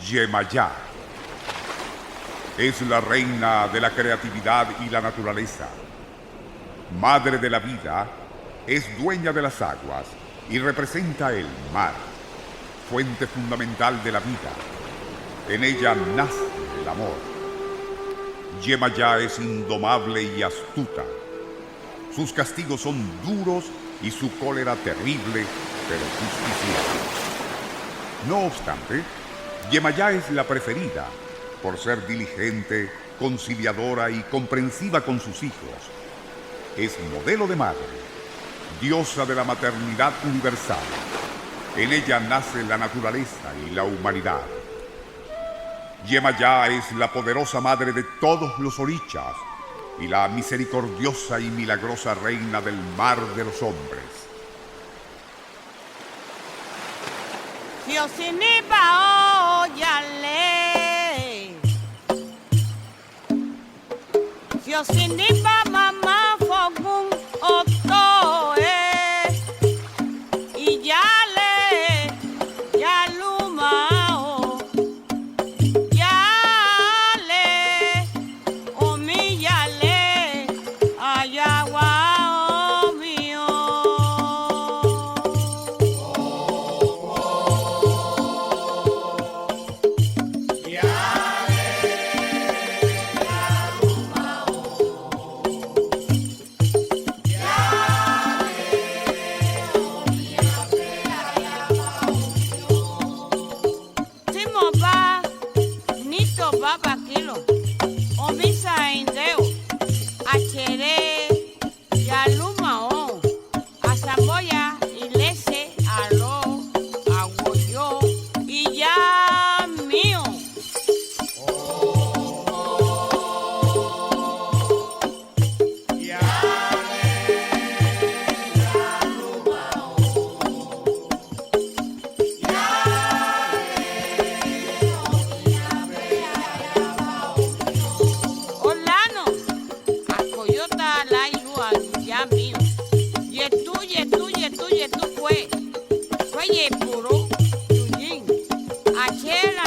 Yemayá es la reina de la creatividad y la naturaleza. Madre de la vida, es dueña de las aguas y representa el mar, fuente fundamental de la vida. En ella nace el amor. Yemayá es indomable y astuta. Sus castigos son duros y su cólera terrible, pero justiciosa. No obstante, Yemayá es la preferida por ser diligente, conciliadora y comprensiva con sus hijos. Es modelo de madre, diosa de la maternidad universal. En ella nace la naturaleza y la humanidad. Yemayá es la poderosa madre de todos los orichas y la misericordiosa y milagrosa reina del mar de los hombres. Siosinipa oyale, Siosinipa mama fogun otoe, y yale, yalumao, yale, omi yale, ayawa omio. Timoba, nito baba kilo, omisa indeo, achere, yalumao, asamboya, ilese, alo, agoyo, y ya mío. Olano, acoyota la ilua, ya mío. Yetu, fue. Fue ye puro, tuyin. Achera